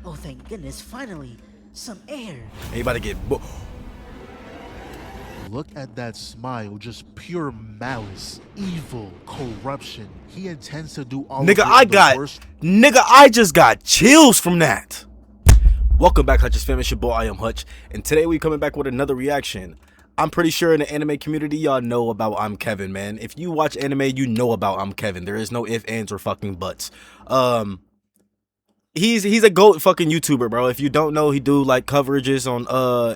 Oh, thank goodness, finally, some air. Ain't about to get Look at that smile, just pure malice, evil, corruption. He intends to do all nigga, of the worst. Nigga, I just got chills from that. Welcome back, Hutch's fam. It's your boy, Iamhutch, and today we coming back with another reaction. I'm pretty sure in the anime community, y'all know about imkevin, man. If you watch anime, you know about imkevin. There is no ifs, ands, or fucking buts. He's a GOAT fucking YouTuber, bro. If you don't know, he do like coverages on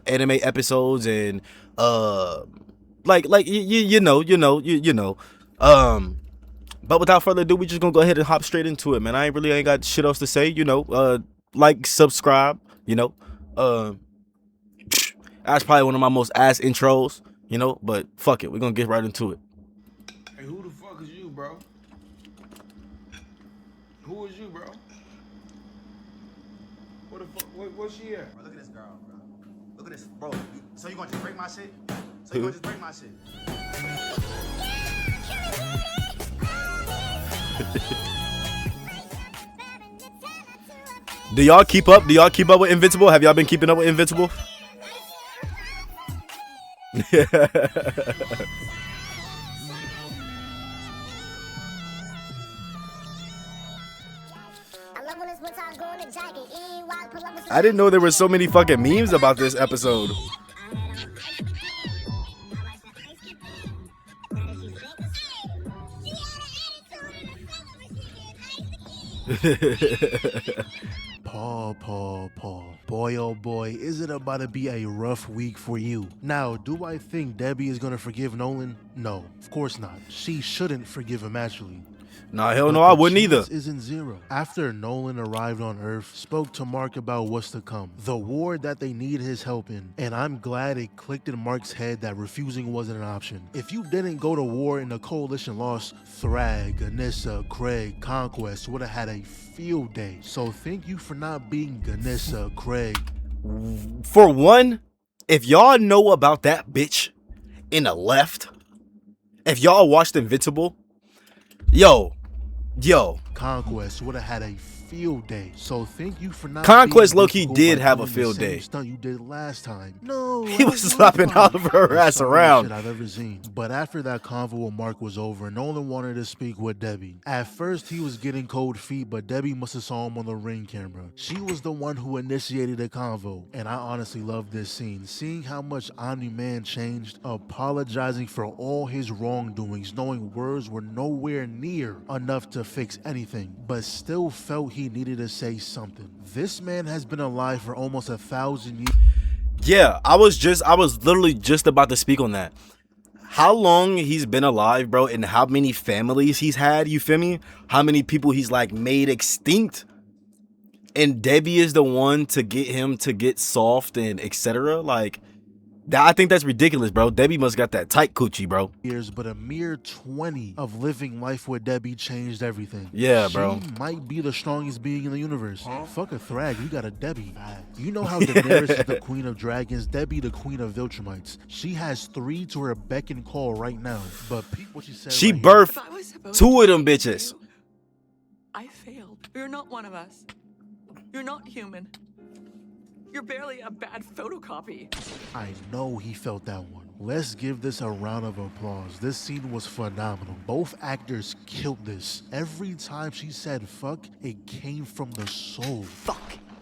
anime episodes and you know. But without further ado, we just gonna go ahead and hop straight into it, man. I ain't got shit else to say, you know. Like, subscribe, you know. That's probably one of my most ass intros, you know, but fuck it, we're gonna get right into it. Hey, who the fuck is you, bro? Who is you, bro? What the fuck? Where's she at? Bro, look at this girl, bro. Look at this, bro. So you gonna just break my shit? So you gonna just break my shit? Do y'all keep up? Do y'all keep up with Invincible? Have y'all been keeping up with Invincible? I didn't know there were so many fucking memes about this episode. Paul. Boy, oh boy, is it about to be a rough week for you. Now, do I think Debbie is gonna forgive Nolan? No, of course not. She shouldn't forgive him, actually. Nah, hell no, I wouldn't either. Isn't zero. After Nolan arrived on Earth, spoke to Mark about what's to come, the war that they need his help in, and I'm glad it clicked in Mark's head that refusing wasn't an option. If you didn't go to war and the coalition lost, Thrag, Ganissa, Craig, Conquest would have had a field day. So thank you for not being Ganissa, Craig. For one, if y'all know about that bitch in the left, if y'all watched Invincible, yo, Conquest would have had a field day. So thank you for not. Conquest low-key did have a field day. Stunt you did last time. No, he was slapping Oliver ass around. Shit I've ever seen. But after that convo with Mark was over, Nolan wanted to speak with Debbie. At first, he was getting cold feet, but Debbie must have saw him on the ring camera. She was the one who initiated the convo, and I honestly love this scene. Seeing how much Omni-Man changed, apologizing for all his wrongdoings, knowing words were nowhere near enough to fix anything, but still felt he needed to say something. This man has been alive for almost 1,000 years. Yeah, I was literally just about to speak on that. How long he's been alive, bro, and how many families he's had, you feel me? How many people he's like made extinct. And Debbie is the one to get him to get soft and etc. Like, I think that's ridiculous, bro. Debbie must got that tight coochie, bro. Years, but a mere 20 of living life with Debbie changed everything. Yeah, bro. She might be the strongest being in the universe. Fuck a Thrag, you got a Debbie. You know how Daenerys is the queen of dragons, Debbie the queen of Viltrumites. She has 3 to her beck and call right now. But peep what she said. She right birthed 2 of them bitches. I failed. You're not one of us. You're not human. You're barely a bad photocopy. I know he felt that one. Let's give this a round of applause. This scene was phenomenal. Both actors killed this. Every time she said fuck, it came from the soul. Fuck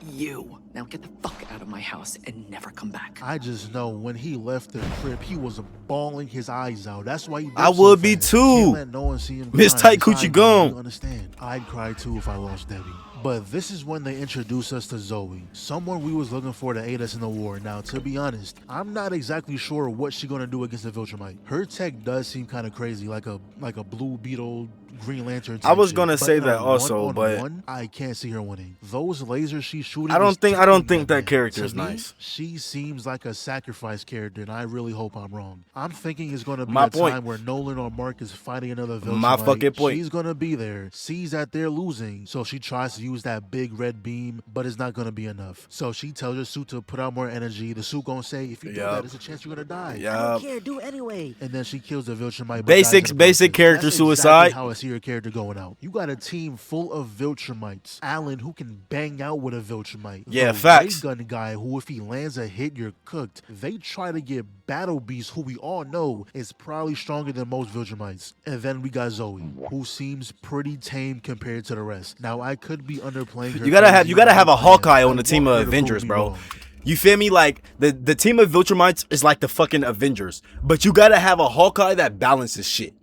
you. Now get the fuck out of my house and never come back. I just know when he left the crib, he was bawling his eyes out. That's why he I would be too. Let no one see him Miss crying. Tight Coochie You gone. understand? I'd cry too if I lost Debbie. But this is when they introduce us to Zoe, someone we was looking for to aid us in the war. Now, to be honest, I'm not exactly sure what she's gonna do against the Viltrumite. Her tech does seem kind of crazy, like a Blue Beetle, Green Lantern. I was gonna say that also, but I can't see her winning. Those lasers she's shooting. I don't think that character is nice. She seems like a sacrifice character, and I really hope I'm wrong. I'm thinking it's gonna be My a point. time where Nolan or Mark is fighting another Viltrumite. My fucking point. She's gonna be there, sees that they're losing, so she tries to use that big red beam, but it's not gonna be enough. So she tells her suit to put out more energy. The suit gonna say, if you do that, there's a chance you're gonna die. I don't care, do it anyway. And then she kills the Viltrumite. Basic character suicide. How it see your character going out. You got a team full of Viltrumites. Alan, who can bang out with a Viltrumite. Yeah, the facts. Ray gun guy, who if he lands a hit, you're cooked. They try to get Battle Beast, who we all know is probably stronger than most Viltrumites. And then we got Zoe, who seems pretty tame compared to the rest. Now, I could be underplaying her. You gotta have a Hawkeye on the I team want of her to prove Avengers, me bro. wrong. You feel me? Like the team of Viltrumites is like the fucking Avengers, but you gotta have a Hawkeye that balances shit.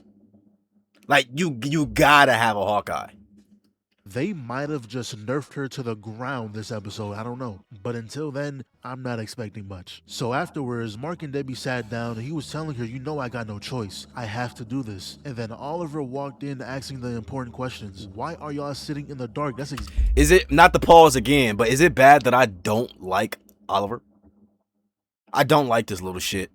Like you gotta have a Hawkeye. They might have just nerfed her to the ground this episode, I don't know. But until then, I'm not expecting much. So afterwards, Mark and Debbie sat down and he was telling her, you know I got no choice. I have to do this. And then Oliver walked in asking the important questions. Why are y'all sitting in the dark? Is it, not to pause again, but is it bad that I don't like Oliver? I don't like this little shit.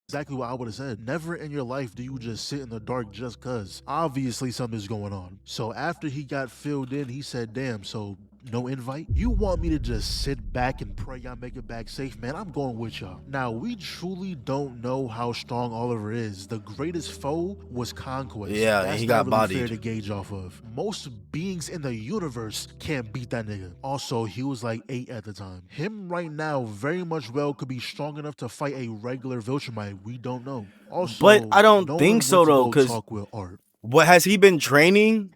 Exactly what I would have said. Never in your life do you just sit in the dark just cuz. Obviously something's going on. So after he got filled in, he said, damn, so no invite? You want me to just sit back and pray y'all make it back safe? Man, I'm going with y'all. Now, we truly don't know how strong Oliver is. The greatest foe was Conquest. Yeah, and That's he not got really bodied. fair to gauge off of. Most beings in the universe can't beat that nigga. Also, he was like 8 at the time. Him right now very much well could be strong enough to fight a regular Viltrumite. We don't know. Also, But I don't Nolan think so went to though, go because talk with Art. what has he been training?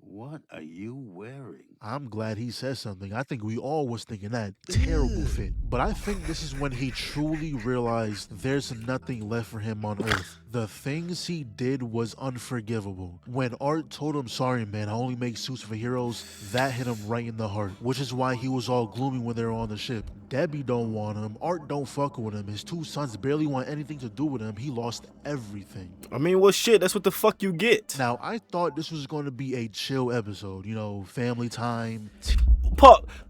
What are you wearing? I'm glad he said something. I think we all was thinking that. Terrible fit. But I think this is when he truly realized there's nothing left for him on Earth. The things he did was unforgivable. When Art told him, sorry man, I only make suits for heroes, that hit him right in the heart. Which is why he was all gloomy when they were on the ship. Debbie don't want him. Art don't fuck with him. His 2 sons barely want anything to do with him. He lost everything. I mean, well, shit, that's what the fuck you get. Now, I thought this was going to be a chill episode. You know, family time.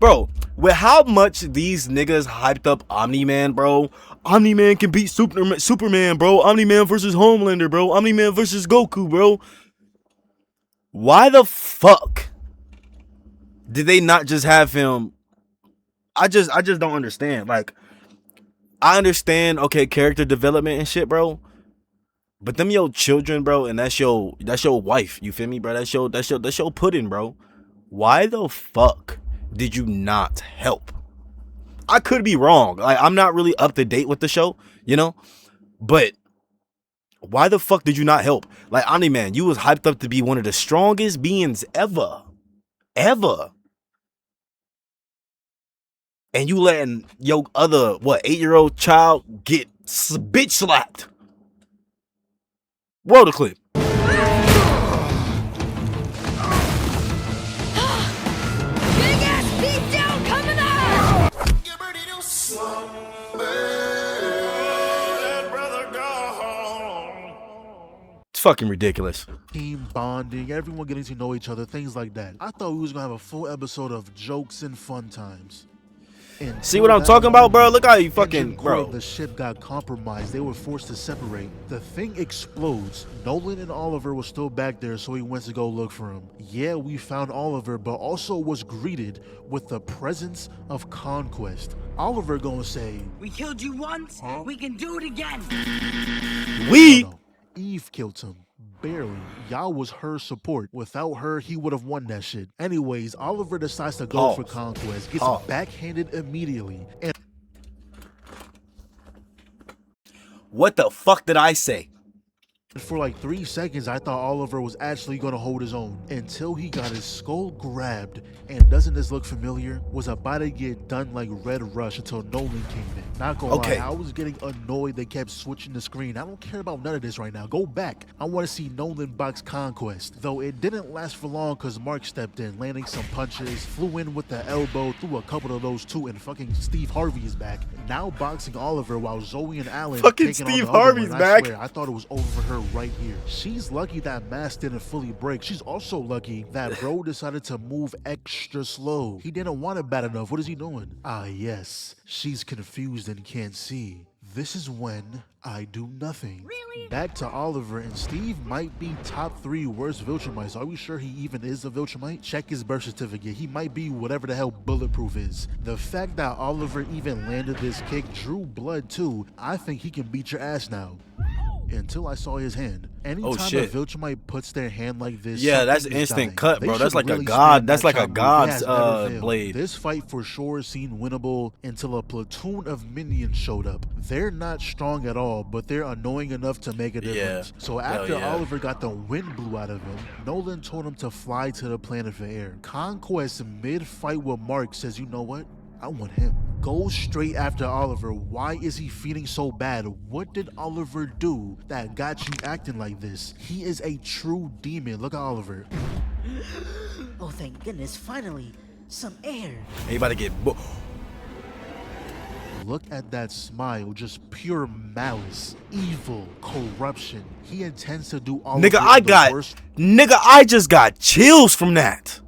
Bro, with how much these niggas hyped up Omni-Man, bro. Omni-Man can beat Superman, bro. Omni-Man versus Homelander, bro. Omni-Man versus Goku, bro. Why the fuck did they not just have him? I just don't understand. Like, I understand, okay, character development and shit, bro. But them your children, bro, and that's your wife. You feel me, bro? That's your pudding, bro. Why the fuck did you not help? I could be wrong. Like, I'm not really up to date with the show, you know? But why the fuck did you not help? Like, Omni-Man, you was hyped up to be one of the strongest beings ever. Ever. And you letting your other, 8-year-old child get bitch slapped. Roll the clip. Big ass beat down coming up! It's fucking ridiculous. Team bonding, everyone getting to know each other, things like that. I thought we was gonna have a full episode of jokes and fun times. See what I'm talking about, bro? Look how you fucking, bro. The ship got compromised. They were forced to separate. The thing explodes. Nolan and Oliver were still back there, so he went to go look for him. Yeah, we found Oliver, but also was greeted with the presence of Conquest. Oliver gonna say, We killed you once, we can do it again. no. Eve killed him. Barely. Y'all was her support. Without her, he would have won that shit. Anyways, Oliver decides to go for Conquest. Gets backhanded immediately. And What the fuck did I say? for like 3 seconds, I thought Oliver was actually going to hold his own until he got his skull grabbed. And doesn't this look familiar? Was about to get done like Red Rush until Nolan came in. Not gonna lie, I was getting annoyed they kept switching the screen. I don't care about none of this right now. Go back. I want to see Nolan box Conquest. Though it didn't last for long because Mark stepped in, landing some punches, flew in with the elbow, threw a couple of those too, and fucking Steve Harvey is back. Now boxing Oliver while Zoe and Alan fucking taking Steve on the Harvey's other one. back. I swear, I thought it was over for her right here. She's lucky that mask didn't fully break. She's also lucky that bro decided to move extra slow. He didn't want it bad enough. What is he doing? Ah, yes. She's confused and can't see. This is when I do nothing. Really? Back to Oliver, and Steve might be top 3 worst Viltrumites. Are we sure he even is a Viltrumite? Check his birth certificate. He might be whatever the hell bulletproof is. The fact that Oliver even landed this kick drew blood too. I think he can beat your ass now. Oh, until I saw his hand. Anytime shit. a Viltrumite puts their hand like this, Yeah, that's something is instant dying. cut, They bro. That's should like a really god. spam That's that like a chop move. It god's has never failed. blade. This fight for sure seemed winnable until a platoon of minions showed up. They're not strong at all, but they're annoying enough to make a difference. So after yeah. Oliver got the wind blew out of him, Nolan told him to fly to the planet for air. Conquest mid-fight with Mark says, you know what? I want him. Goes straight after Oliver. Why is he feeling so bad? What did Oliver do that got you acting like this? He is a true demon. Look at Oliver. Oh, thank goodness, finally, some air. He about to get Look at that smile, just pure malice, evil, corruption. He intends to do all nigga, of it in the worst I just got chills from that.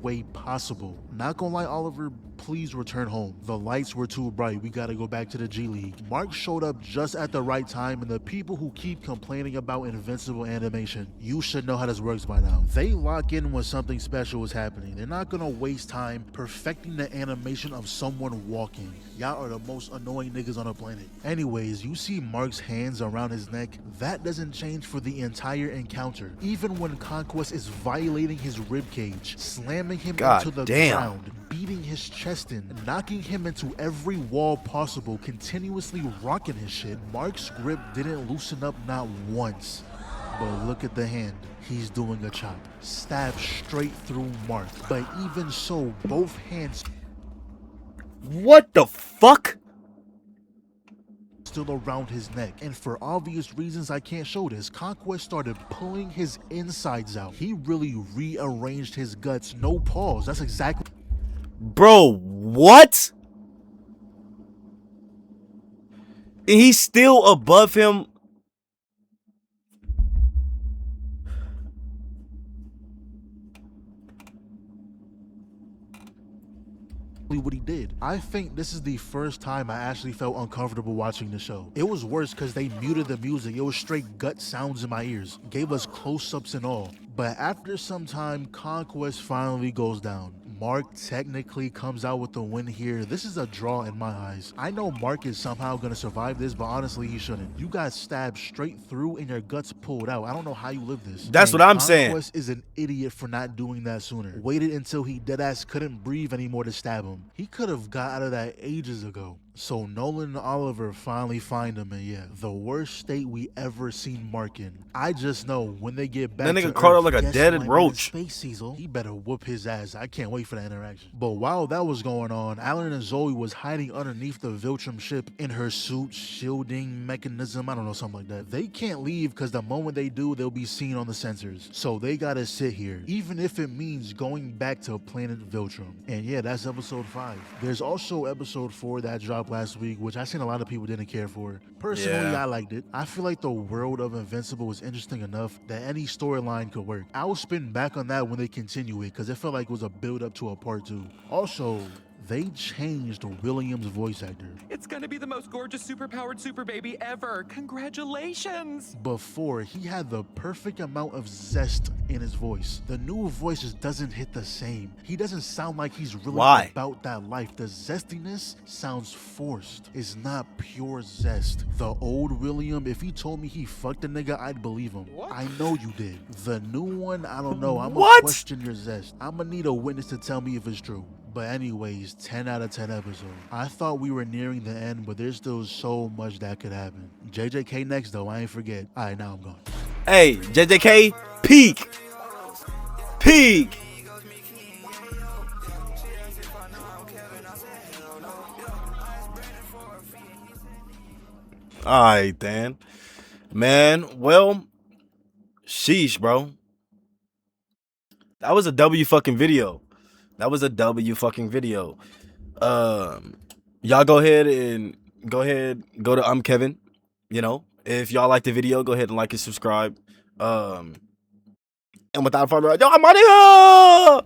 way possible. Not gonna lie, Oliver, please return home. The lights were too bright. We gotta go back to the G League. Mark showed up just at the right time, and the people who keep complaining about invincible animation, you should know how this works by now. They lock in when something special is happening. They're not gonna waste time perfecting the animation of someone walking. Y'all are the most annoying niggas on the planet. Anyways, you see Mark's hands around his neck. That doesn't change for the entire encounter. Even when Conquest is violating his ribcage, slamming him into the ground, beating his chest in, knocking him into every wall possible, continuously rocking his shit, Mark's grip didn't loosen up not once. But look at the hand. He's doing a chop. Stab straight through Mark. But even so, both hands What the fuck? still around his neck, and for obvious reasons I can't show this, Conquest started pulling his insides out. He really rearranged his guts. No pause. That's exactly. Bro, what? And he's still above him. What he did. I think this is the first time I actually felt uncomfortable watching the show. It was worse because they muted the music. It was straight gut sounds in my ears. Gave us close-ups and all. But after some time, Conquest finally goes down. Mark technically comes out with the win here. This is a draw in my eyes. I know Mark is somehow gonna survive this, but honestly, he shouldn't. You got stabbed straight through and your guts pulled out. I don't know how you live this. That's what I'm saying. Conquest is an idiot for not doing that sooner. Waited until he deadass couldn't breathe anymore to stab him. He could have got out of that ages ago. So Nolan and Oliver finally find him, and yeah, the worst state we ever seen Mark in. I just know when they get back That to nigga crawled Earth, up like a guess dead who I'm roach. in Space Cecil. He better whoop his ass. I can't wait for that interaction. But while that was going on, Alan and Zoe was hiding underneath the Viltrum ship in her suit, shielding mechanism, I don't know, something like that. They can't leave because the moment they do, they'll be seen on the sensors. So they gotta sit here, even if it means going back to planet Viltrum. And yeah, that's episode 5. There's also episode 4 that dropped last week, which I seen a lot of people didn't care for. Personally, Yeah. I liked it. I feel like the world of Invincible was interesting enough that any storyline could work. I'll spin back on that when they continue it, because it felt like it was a build up to a part 2. Also, they changed William's voice actor. It's gonna be the most gorgeous superpowered super baby ever. Congratulations! Before, he had the perfect amount of zest in his voice. The new voice just doesn't hit the same. He doesn't sound like he's really Why? about that life. The zestiness sounds forced. It's not pure zest. The old William, if he told me he fucked a nigga, I'd believe him. I know you did. The new one, I don't know. I'm gonna question your zest. I'm gonna need a witness to tell me if it's true. But anyways, 10 out of 10 episode. I thought we were nearing the end, but there's still so much that could happen. JJK next though, I ain't forget. Alright, now I'm gone. Hey, JJK, peak. Peak. Alright, then. Man, well, sheesh, bro. That was a W fucking video. That was a W fucking video. Y'all go ahead, go to imkevin. You know, if y'all like the video, go ahead and like and subscribe. And without further ado, I'm out of here.